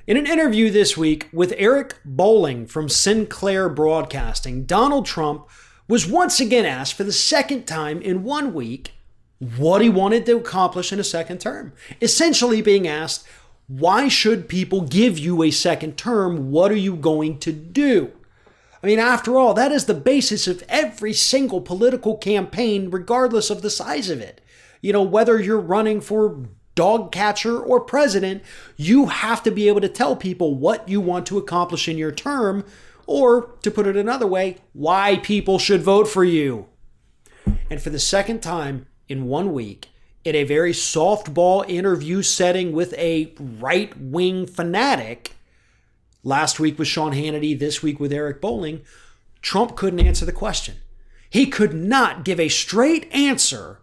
In an interview this week with Eric Bolling from Sinclair Broadcasting, Donald Trump was once again asked for the second time in 1 week what he wanted to accomplish in a second term. Essentially being asked, why should people give you a second term? What are you going to do? I mean, after all, that is the basis of every single political campaign, regardless of the size of it. You know, whether you're running for dog catcher or president, you have to be able to tell people what you want to accomplish in your term, or to put it another way, why people should vote for you. And for the second time in 1 week, in a very softball interview setting with a right-wing fanatic, last week with Sean Hannity, this week with Eric Bolling, Trump couldn't answer the question. He could not give a straight answer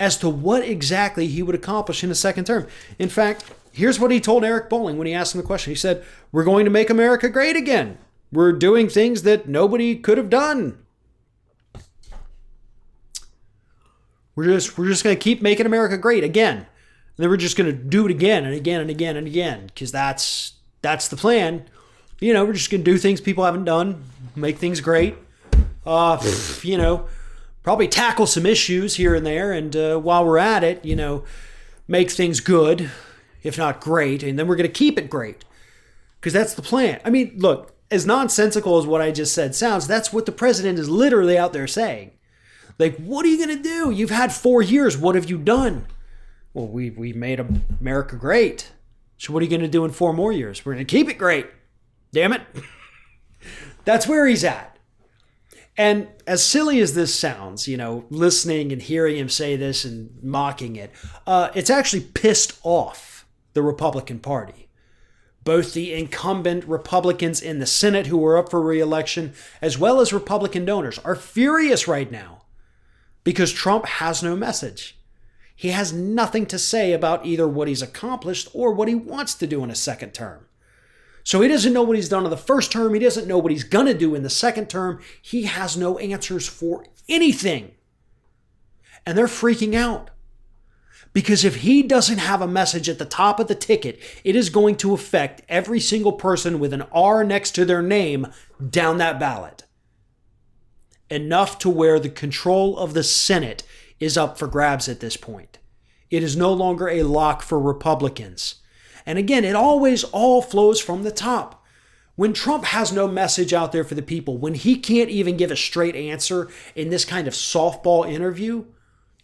as to what exactly he would accomplish in a second term. In fact, here's what he told Eric Bolling when he asked him the question. He said, "We're going to make America great again. We're doing things that nobody could have done. We're just going to keep making America great again. And then we're just going to do it again and again and again and again, because that's the plan. You know, we're just going to do things people haven't done, make things great. You know, probably tackle some issues here and there. And while we're at it, you know, make things good, if not great. And then we're going to keep it great, because that's the plan." I mean, look, as nonsensical as what I just said sounds, that's what the president is literally out there saying. Like, what are you going to do? You've had 4 years. What have you done? Well, we made America great. So what are you going to do in 4 more years? We're going to keep it great. Damn it. That's where he's at. And as silly as this sounds, you know, listening and hearing him say this and mocking it, it's actually pissed off the Republican Party. Both the incumbent Republicans in the Senate who are up for re-election, as well as Republican donors, are furious right now because Trump has no message. He has nothing to say about either what he's accomplished or what he wants to do in a second term. So he doesn't know what he's done in the first term. He doesn't know what he's going to do in the second term. He has no answers for anything. And they're freaking out. Because if he doesn't have a message at the top of the ticket, it is going to affect every single person with an R next to their name down that ballot. Enough to where the control of the Senate is up for grabs at this point. It is no longer a lock for Republicans. And again, it always all flows from the top. When Trump has no message out there for the people, when he can't even give a straight answer in this kind of softball interview,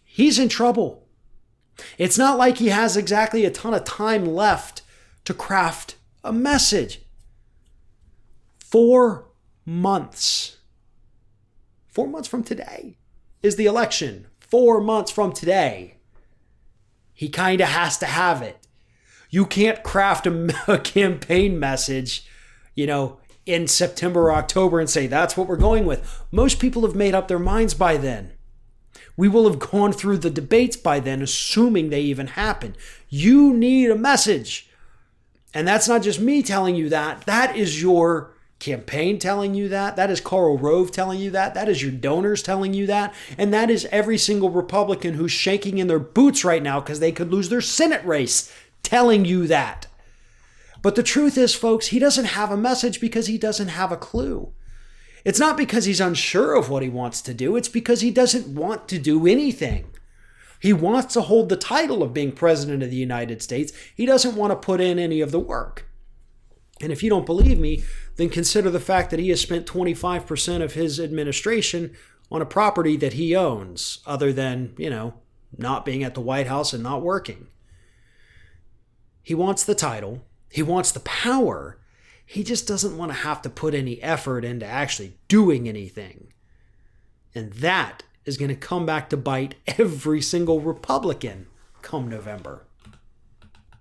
he's in trouble. It's not like he has exactly a ton of time left to craft a message. 4 months. 4 months from today is the election. 4 months from today. He kind of has to have it. You can't craft a campaign message, you know, in September or October and say, that's what we're going with. Most people have made up their minds by then. We will have gone through the debates by then, assuming they even happen. You need a message. And that's not just me telling you that. That is your campaign telling you that. That is Karl Rove telling you that. That is your donors telling you that. And that is every single Republican who's shaking in their boots right now because they could lose their Senate race telling you that. But the truth is, folks, he doesn't have a message because he doesn't have a clue. It's not because he's unsure of what he wants to do. It's because he doesn't want to do anything. He wants to hold the title of being president of the United States. He doesn't want to put in any of the work. And if you don't believe me, then consider the fact that he has spent 25% of his administration on a property that he owns, other than, you know, not being at the White House and not working. He wants the title. He wants the power. He just doesn't want to have to put any effort into actually doing anything. And that is going to come back to bite every single Republican come November.